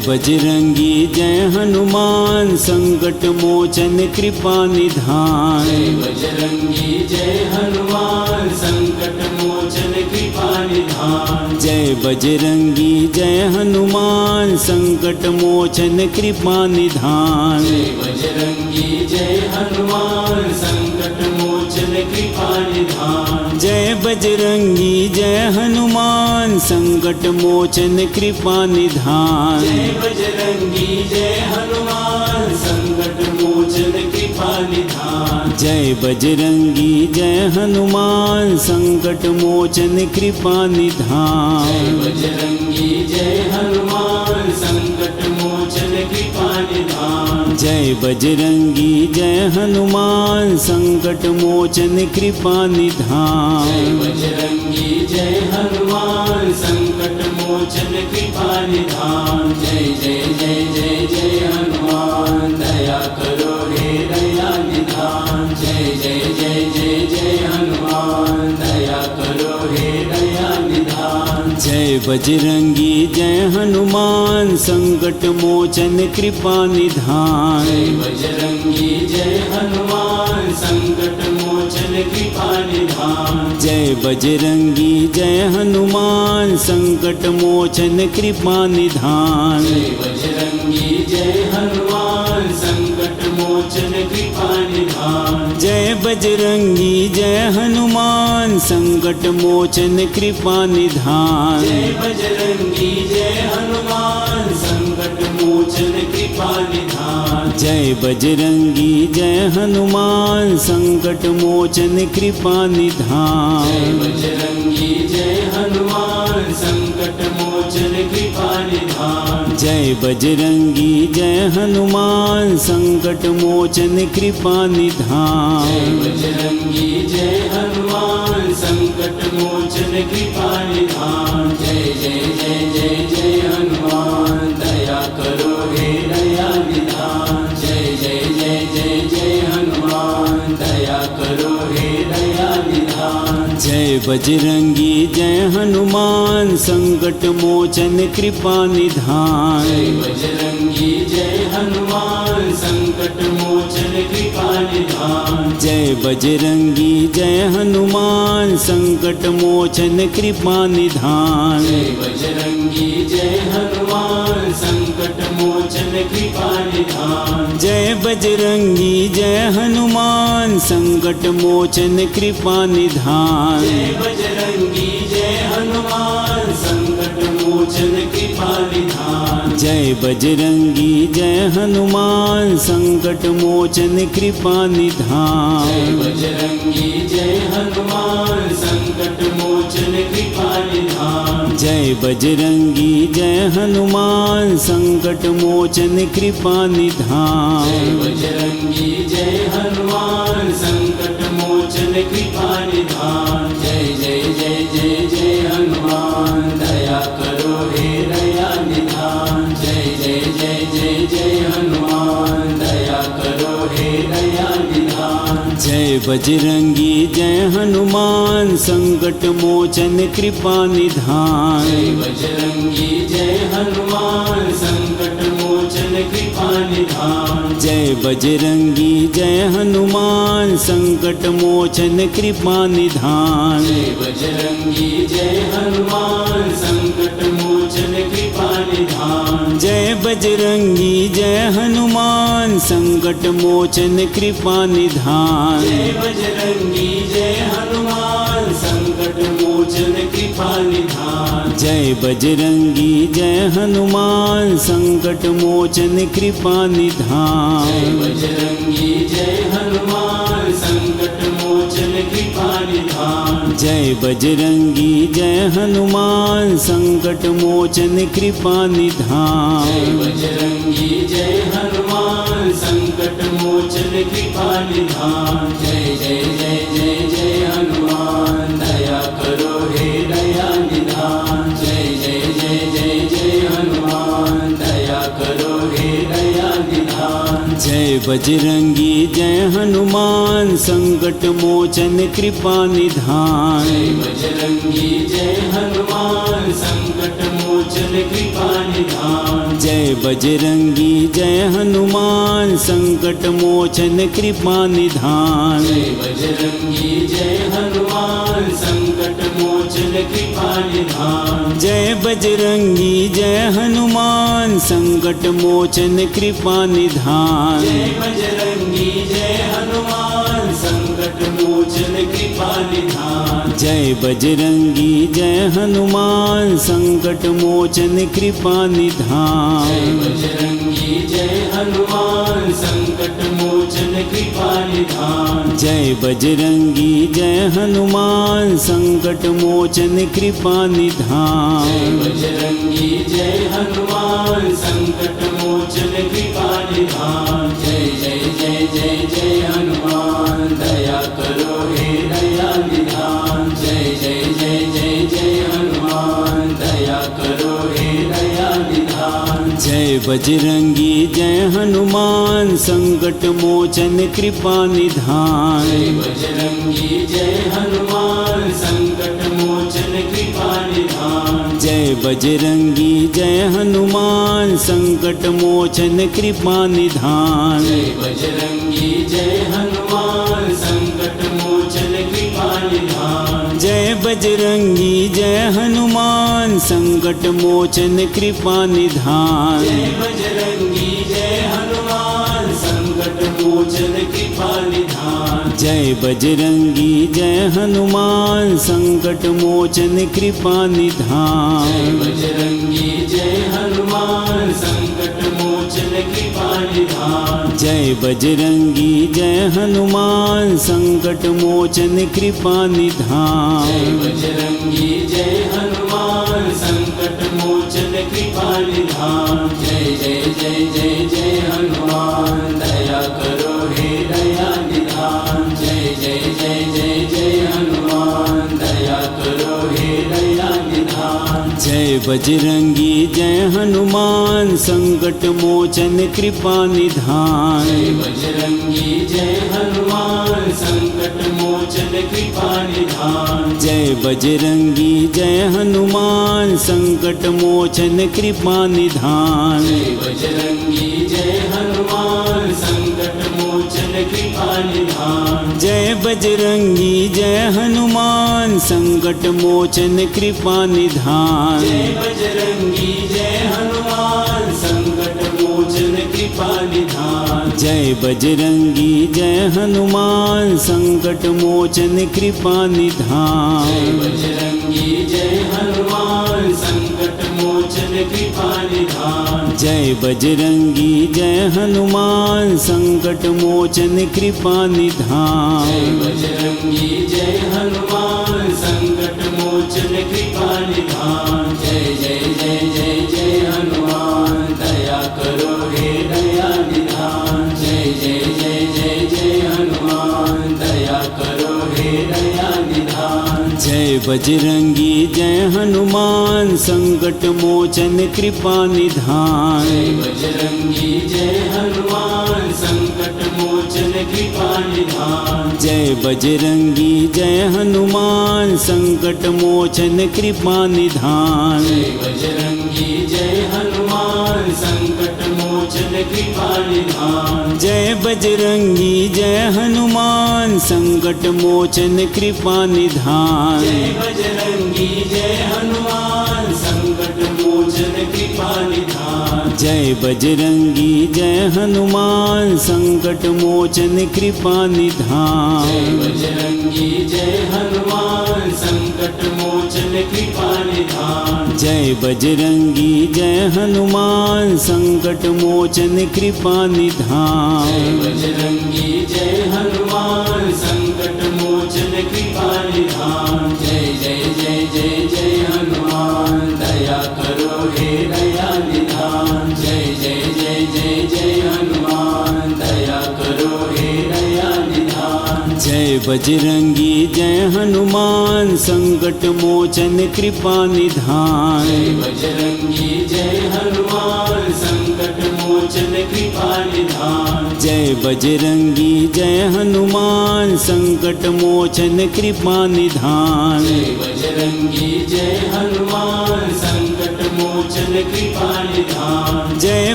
बजरंगी जय हनुमान संकट मोचन कृपा निधान। जय बजरंगी जय हनुमान संकट मोचन कृपा निधान। जय बजरंगी जय हनुमान संकट मोचन कृपा निधान। जय बजरंगी जय हनुमान संकट मोचन कृपा निधान। जय बजरंगी जय हनुमान संकट मोचन कृपा निधान। जय बजरंगी जय हनुमान संकट मोचन कृपा निधान। जय बजरंगी जय हनुमान संकट मोचन कृपा निधान। जय बजरंगी जय हनुमान संकट मोचन कृपा निधान। जय बजरंगी जय हनुमान संकट मोचन कृपा निधान। जय बजरंगी जय हनुमान संकट मोचन कृपा निधान। जय जय जय जय जय हनुमान दया करो हे दया निधान। जय जय जय जय जय हनुमान दया करो हे दया निधान। जय बजरंगी जय हनुमान संकट मोचन कृपा निधान। जय बजरंगी जय हनुमान संकट मोचन कृपा निधान। जय बजरंगी जय हनुमान संकट मोचन कृपा निधान। जय बजरंगी जय हनुमान संकट मोचन कृपा निधान। जय बजरंगी जय हनुमान संकट मोचन कृपा निधान। जय बजरंगी जय हनुमान संकट मोचन कृपा निधान। जय बजरंगी जय हनुमान संकट मोचन कृपा निधान। जय बजरंगी जय हनुमान संकट मोचन कृपा निधान। जय बजरंगी जय हनुमान संकट मोचन कृपा निधान। जय बजरंगी जय हनुमान संकट मोचन कृपा निधान। जय जय जय जय जय हनुमान दया करो हे दया निधान। जय जय जय जय जय हनुमान दया करो हे दया निधान। जय बजरंगी जय हनुमान संकट मोचन कृपा निधान। जय बजरंगी जय हनुमान संकट मोचन कृपा निधान। जय बजरंगी जय हनुमान संकट मोचन कृपा निधान। जय बजरंगी जय हनुमान संकट मोचन कृपा निधान। जय बजरंगी जय हनुमान संकट मोचन कृपा निधान। जय बजरंगी जय हनुमान संकट मोचन कृपा निधान। जय बजरंगी जय हनुमान संकट मोचन कृपा निधान। जय बजरंगी जय हनुमान संकट मोचन कृपा निधान। जय बजरंगी जय हनुमान संकट मोचन कृपा निधान। जय बजरंगी जय हनुमान संकट मोचन कृपा निधान। जय जय जय जय जय हनुमान दया करो हे दया निधान। जय जय जय जय जय हनुमान दया करो हे दया निधान। जय बजरंगी जय हनुमान संकट मोचन कृपा निधान। जय बजरंगी जय हनुमान संकट मोचन कृपा निधान। जय बजरंगी जय हनुमान संकट मोचन कृपा निधान। जय बजरंगी जय हनुमान संकट मोचन कृपा निधान। जय बजरंगी जय हनुमान संकट मोचन कृपा निधान। जय बजरंगी जय हनुमान संकट मोचन कृपा निधान। जय बजरंगी जय हनुमान संकट मोचन कृपा निधान। जय बजरंगी जय हनुमान संकट मोचन कृपा निधान। जय बजरंगी जय हनुमान संकट मोचन कृपा निधान। जय बजरंगी जय हनुमान संकट मोचन कृपा निधान। जय जय जय जय जय हनुमान दया करो हे दया निधान। जय जय जय जय जय हनुमान दया करो हे दया निधान। जय बजरंगी जय हनुमान संकट मोचन कृपा निधान। जय बजरंगी जय हनुमान संकट मोचन मोचन कृपा निधान। जय बजरंगी जय हनुमान संकट मोचन कृपा निधान। जय बजरंगी जय हनुमान संकट मोचन कृपा निधान। जय बजरंगी जय हनुमान संकट मोचन कृपा निधान। जय बजरंगी जय हनुमान संकट मोचन कृपा निधान। जय बजरंगी जय हनुमान संकट मोचन कृपा निधान। जय बजरंगी जय हनुमान संकट मोचन कृपा निधान। जय बजरंगी जय हनुमान संकट मोचन कृपा निधान। जय बजरंगी जय हनुमान संकट मोचन कृपा निधान। जय जय जय जय जय हनुमान दया करो हे दया निधान। जय जय जय जय जय हनुमान दया करो हे दया निधान। जय बजरंगी जय हनुमान संकट मोचन कृपा निधान। जय बजरंगी जय हनुमान संकट मोचन कृपा निधान। जय बजरंगी जय हनुमान संकट मोचन कृपा निधान। जय बजरंगी जय हनुमान संकट मोचन कृपा निधान। जय बजरंगी जय हनुमान संकट मोचन कृपा निधान। जय बजरंगी जय हनुमान संकट मोचन कृपा निधान। जय बजरंगी जय हनुमान संकट मोचन कृपा निधान। जय बजरंगी जय हनुमान संकट मोचन कृपा निधान। जय बजरंगी जय हनुमान संकट मोचन कृपा निधान। जय बजरंगी जय हनुमान संकट मोचन कृपा निधान। जय जय जय जय जय हनुमान दया करो हे दया निधान। जय जय जय जय जय हनुमान दया करो हे दया निधान। जय बजरंगी जय हनुमान संकट मोचन कृपा निधान। जय बजरंगी जय हनुमान संकट मोचन कृपा निधान। जय बजरंगी जय हनुमान संकट मोचन कृपा निधान। जय बजरंगी जय हनुमान संकट मोचन कृपा निधान। जय बजरंगी जय हनुमान संकट मोचन कृपा निधान। जय बजरंगी जय हनुमान संकट मोचन कृपा निधान। जय बजरंगी जय हनुमान संकट मोचन कृपा निधान। जय बजरंगी जय हनुमान संकट मोचन कृपा निधान। जय बजरंगी जय हनुमान संकट मोचन कृपा निधान। जय बजरंगी जय हनुमान संकट मोचन कृपा निधान। जय जय जय जय जय हनुमान दया करो हे दया निधान। जय जय जय जय जय हनुमान दया करो हे दया निधान। जय बजरंगी जय हनुमान संकट मोचन कृपा निधान। जय बजरंगी जय हनुमान संकट मोचन कृपा निधान। जय बजरंगी जय हनुमान संकट मोचन कृपा निधान। जय बजरंगी जय हनुमान संकट मोचन कृपा निधान। जय बजरंगी जय हनुमान संकट मोचन कृपा निधान। जय बजरंगी जय हनुमान संकट मोचन कृपा निधान। जय बजरंगी जय हनुमान संकट मोचन कृपा निधान। जय बजरंगी जय हनुमान संकट मोचन कृपा निधान। जय बजरंगी जय हनुमान संकट मोचन कृपा निधान। जय बजरंगी जय हनुमान संकट मोचन कृपा निधान। जय जय जय जय जय हनुमान दया करो हे दया निधान। जय जय जय जय जय हनुमान दया करो हे दया निधान। जय बजरंगी जय हनुमान संकट मोचन कृपा निधान। जय बजरंगी जय हनुमान संकट मोचन कृपा निधान। जय बजरंगी जय हनुमान संकट मोचन कृपा निधान। जय बजरंगी जय हनुमान संकट मोचन मोचन कृपा निधान जय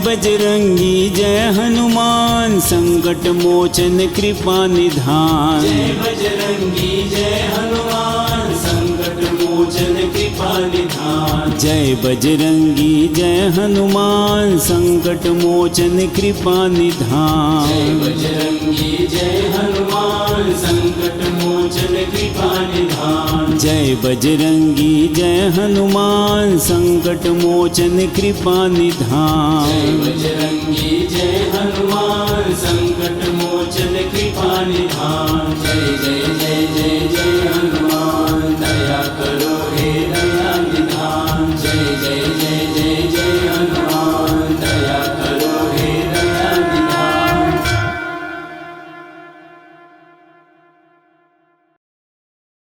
बजरंगी जय हनुमान संकट मोचन कृपा निधान जय बजरंगी जय हनुमान संकट मोचन कृपा निधान जय बजरंगी जय हनुमान संकट मोचन कृपा निधान जय बजरंगी जय हनुमान संकट मोचन कृपा निधान जय बजरंगी जय हनुमान संकट मोचन कृपा निधान जय बजरंगी जय हनुमान संकट मोचन कृपा निधान जय जय